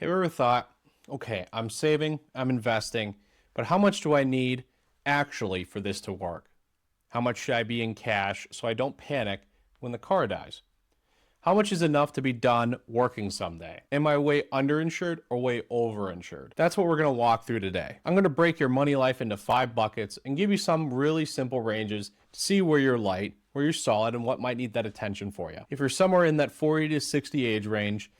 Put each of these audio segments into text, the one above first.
Have you ever thought, okay, I'm saving, I'm investing, but how much do I need actually for this to work? How much should I be in cash so I don't panic when the car dies? How much is enough to be done working someday? Am I way underinsured or way overinsured? That's what we're going to walk through today. I'm going to break your money life into 5 buckets and give you some really simple ranges to see where you're light, where you're solid, and what might need that attention for you. If you're somewhere in that 40 to 60 age range,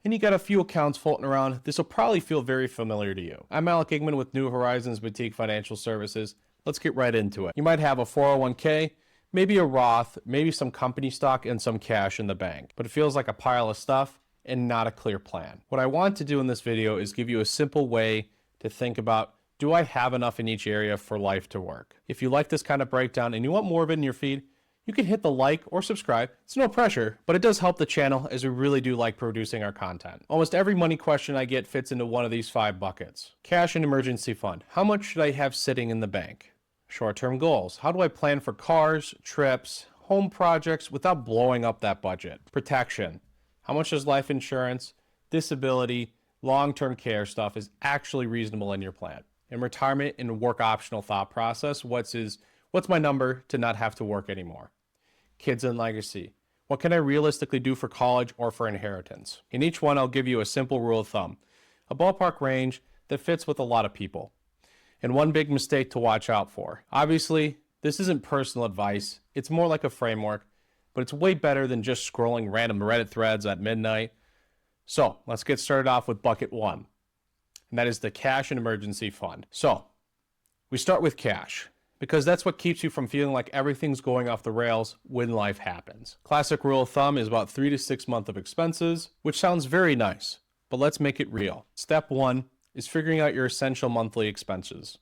and you got a few accounts floating around, this will probably feel very familiar to you. I'm Alec Engman with New Horizons Boutique Financial Services. Let's get right into it. You might have a 401k, maybe a Roth, maybe some company stock, and some cash in the bank, but it feels like a pile of stuff and not a clear plan. What I want to do in this video is give you a simple way to think about, do I have enough in each area for life to work? If you like this kind of breakdown and you want more of it in your feed, you can hit the like or subscribe. It's no pressure, but it does help the channel as we really do like producing our content. Almost every money question I get fits into one of these 5 buckets. Cash and emergency fund. How much should I have sitting in the bank? Short-term goals. How do I plan for cars, trips, home projects without blowing up that budget? Protection. How much does life insurance, disability, long-term care stuff is actually reasonable in your plan? And retirement and work optional thought process. What's my number to not have to work anymore? Kids and legacy. What can I realistically do for college or for inheritance? In each one, I'll give you a simple rule of thumb, a ballpark range that fits with a lot of people. And one big mistake to watch out for. Obviously, this isn't personal advice. It's more like a framework, but it's way better than just scrolling random Reddit threads at midnight. So let's get started off with bucket 1, and that is the cash and emergency fund. So we start with cash, because that's what keeps you from feeling like everything's going off the rails when life happens. Classic rule of thumb is about 3 to 6 months of expenses, which sounds very nice, but let's make it real. Step 1 is figuring out your essential monthly expenses.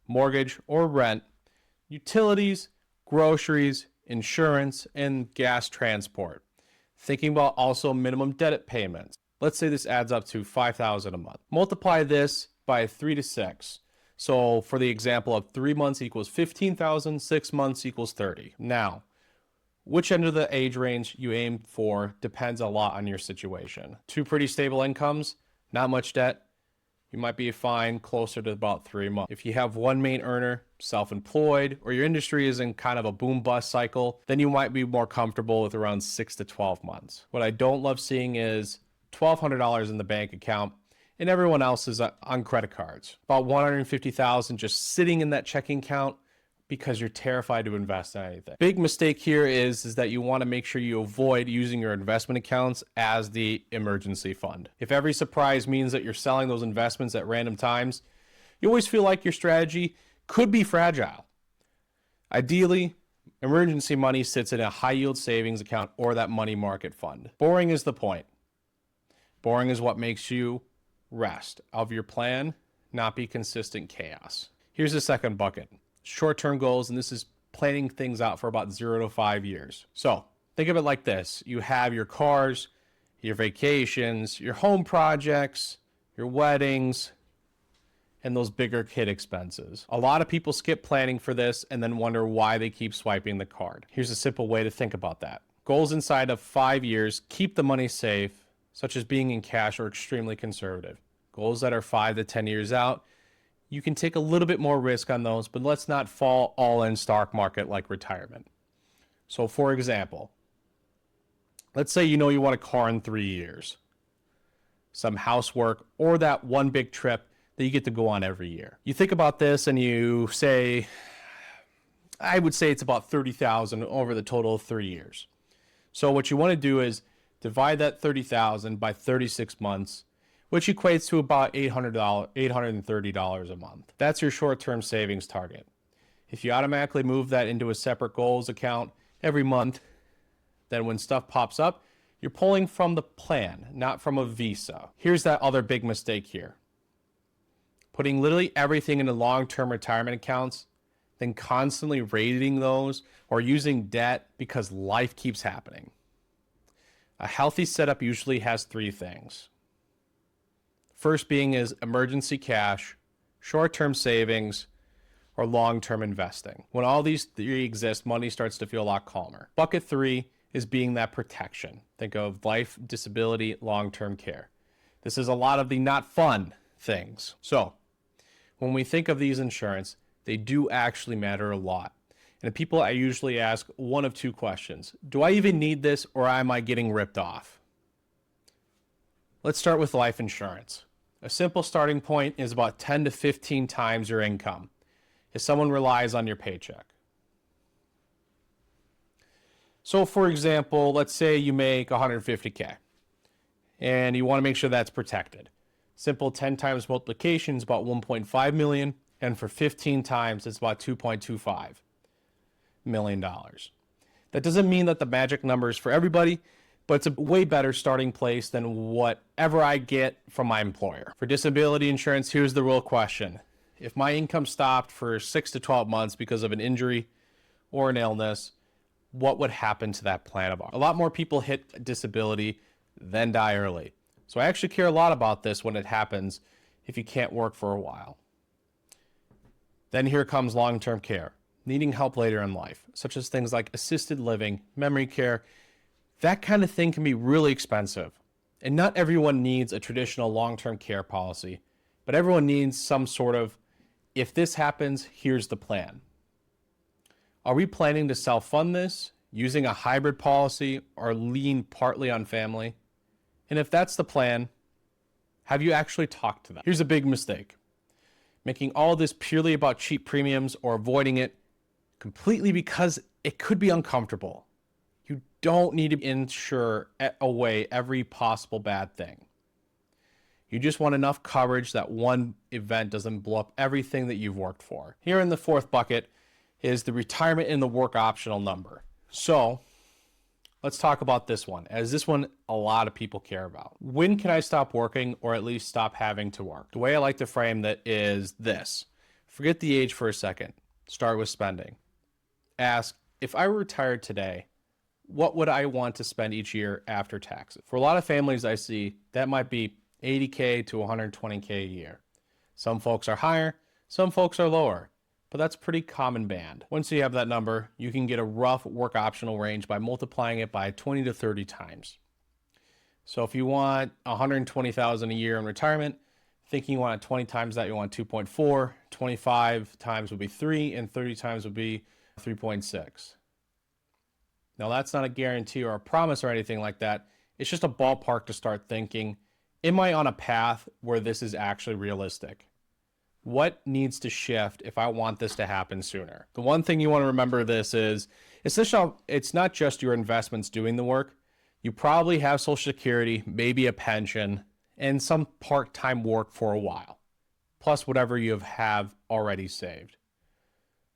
Mortgage or rent, utilities, groceries, insurance, and gas transport. Thinking about also minimum debt payments. Let's say this adds up to $5,000 a month. Multiply this by 3 to 6. So for the example of 3 months equals 15,000, 6 months equals 30. Now, which end of the age range you aim for depends a lot on your situation. 2 pretty stable incomes, not much debt, you might be fine closer to about 3 months. If you have one main earner, self-employed, or your industry is in kind of a boom-bust cycle, then you might be more comfortable with around 6 to 12 months. What I don't love seeing is $1,200 in the bank account and everyone else is on credit cards. About $150,000 just sitting in that checking account because you're terrified to invest in anything. Big mistake here is that you want to make sure you avoid using your investment accounts as the emergency fund. If every surprise means that you're selling those investments at random times, you always feel like your strategy could be fragile. Ideally, emergency money sits in a high yield savings account or that money market fund. Boring is the point. Boring is what makes you rest of your plan, not be consistent chaos. Here's the second bucket, short-term goals, and this is planning things out for about 0 to 5 years. So think of it like this. You have your cars, your vacations, your home projects, your weddings, and those bigger kid expenses. A lot of people skip planning for this and then wonder why they keep swiping the card. Here's a simple way to think about that. Goals inside of 5 years keep the money safe, such as being in cash, are extremely conservative. Goals that are 5 to 10 years out, you can take a little bit more risk on those, but let's not fall all in stock market like retirement. So for example, let's say you want a car in 3 years, some housework, or that one big trip that you get to go on every year. You think about this and you say, I would say it's about $30,000 over the total of 3 years. So what you want to do is divide that $30,000 by 36 months, which equates to about $830 a month. That's your short-term savings target. If you automatically move that into a separate goals account every month, then when stuff pops up, you're pulling from the plan, not from a Visa. Here's that other big mistake here. Putting literally everything into long-term retirement accounts, then constantly raiding those or using debt because life keeps happening. A healthy setup usually has 3 things. First being is emergency cash, short-term savings, or long-term investing. When all these 3 exist, money starts to feel a lot calmer. Bucket 3 is being that protection. Think of life, disability, long-term care. This is a lot of the not fun things. So when we think of these insurance, they do actually matter a lot. And people, I usually ask one of two questions. Do I even need this, or am I getting ripped off? Let's start with life insurance. A simple starting point is about 10 to 15 times your income if someone relies on your paycheck. So for example, let's say you make 150K and you want to make sure that's protected. Simple 10 times multiplication is about 1.5 million, and for 15 times it's about $2.25 million. That doesn't mean that the magic number is for everybody, but it's a way better starting place than whatever I get from my employer. For disability insurance, here's the real question. If my income stopped for 6 to 12 months because of an injury or an illness, what would happen to that plan of ours? A lot more people hit disability than die early. So I actually care a lot about this when it happens if you can't work for a while. Then here comes long-term care, needing help later in life, such as things like assisted living, memory care. That kind of thing can be really expensive. And not everyone needs a traditional long-term care policy, but everyone needs some sort of, if this happens, here's the plan. Are we planning to self-fund this, using a hybrid policy, or lean partly on family? And if that's the plan, have you actually talked to them? Here's a big mistake. Making all this purely about cheap premiums or avoiding it completely because it could be uncomfortable. You don't need to insure away every possible bad thing. You just want enough coverage that one event doesn't blow up everything that you've worked for. Here in the fourth bucket is the retirement in the work optional number. So let's talk about this one, as this one a lot of people care about. When can I stop working, or at least stop having to work? The way I like to frame that is this. Forget the age for a second. Start with spending. Ask, if I were retired today, what would I want to spend each year after taxes? For a lot of families I see, that might be $80K to $120K a year. Some folks are higher, some folks are lower, but that's a pretty common band. Once you have that number, you can get a rough work optional range by multiplying it by 20 to 30 times. So if you want $120,000 a year in retirement, thinking you want 20 times that, you want 2.4, 25 times would be 3, and 30 times would be 3.6. Now that's not a guarantee or a promise or anything like that. It's just a ballpark to start thinking, am I on a path where this is actually realistic? What needs to shift if I want this to happen sooner? The one thing you want to remember this is, it's not just your investments doing the work. You probably have Social Security, maybe a pension, and some part-time work for a while, plus whatever you have already saved.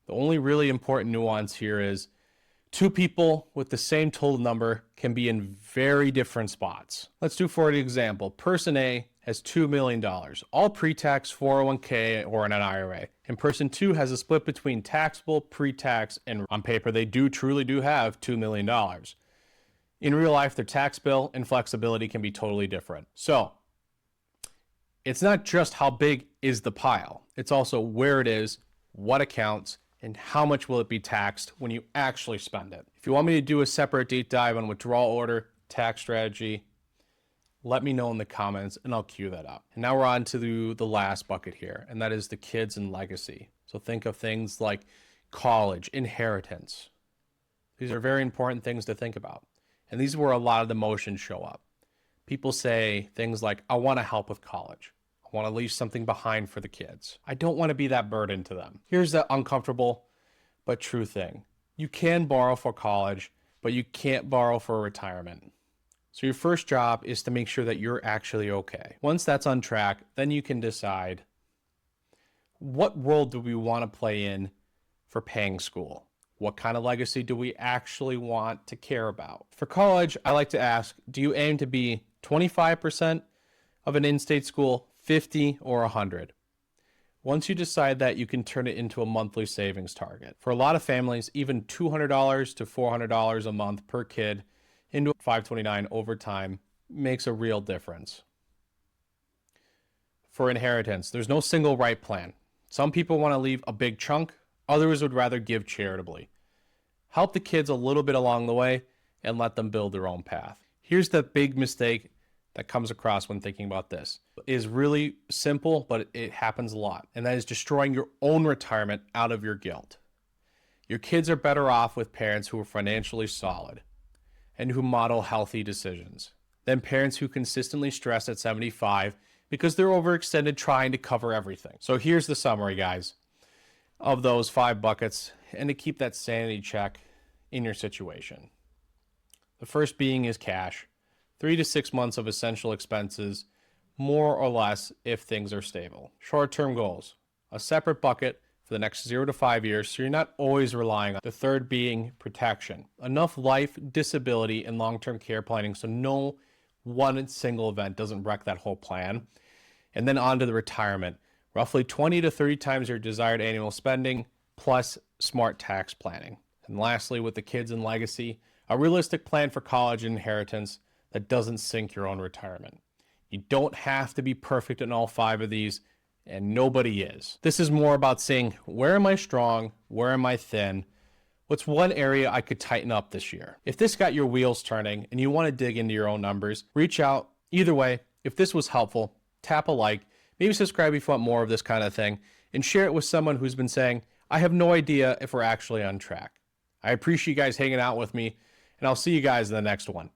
The only really important nuance here is two people with the same total number can be in very different spots. Let's do, for an example, person A has $2 million, all pre-tax 401k or in an IRA. And person 2 has a split between taxable, pre-tax, and on paper they truly do have $2 million. In real life, their tax bill and flexibility can be totally different. So it's not just how big is the pile, it's also where it is, what accounts, and how much will it be taxed when you actually spend it. If you want me to do a separate deep dive on withdrawal order, tax strategy, let me know in the comments and I'll queue that up. And now we're on to the last bucket here, and that is the kids and legacy. So think of things like college, inheritance. These are very important things to think about. And these are where a lot of the emotions show up. People say things like, I want to help with college. I want to leave something behind for the kids. I don't want to be that burden to them. Here's the uncomfortable but true thing. You can borrow for college, but you can't borrow for retirement. So your first job is to make sure that you're actually okay. Once that's on track, then you can decide, what role do we want to play in for paying school? What kind of legacy do we actually want to care about? For college, I like to ask, do you aim to be 25% of an in-state school, 50 or 100? Once you decide that, you can turn it into a monthly savings target. For a lot of families, even $200 to $400 a month per kid into 529 over time makes a real difference. For inheritance, there's no single right plan. Some people want to leave a big chunk, others would rather give charitably. Help the kids a little bit along the way and let them build their own path. Here's the big mistake that comes across when thinking about this is really simple, but it happens a lot. And that is destroying your own retirement out of your guilt. Your kids are better off with parents who are financially solid and who model healthy decisions than parents who consistently stress at 75 because they're overextended trying to cover everything. So here's the summary, guys, of those 5 buckets and to keep that sanity check in your situation. The first being is cash. 3 to 6 months of essential expenses, more or less if things are stable. Short-term goals. A separate bucket for the next 0 to 5 years so you're not always relying on. The third being protection. Enough life, disability, and long-term care planning so no one single event doesn't wreck that whole plan. And then on to the retirement. Roughly 20 to 30 times your desired annual spending plus smart tax planning. And lastly, with the kids and legacy, a realistic plan for college and inheritance that doesn't sink your own retirement. You don't have to be perfect in all 5 of these, and nobody is. This is more about saying, where am I strong? Where am I thin? What's one area I could tighten up this year? If this got your wheels turning and you want to dig into your own numbers, reach out. Either way, if this was helpful, tap a like, maybe subscribe if you want more of this kind of thing, and share it with someone who's been saying, I have no idea if we're actually on track. I appreciate you guys hanging out with me, and I'll see you guys in the next one.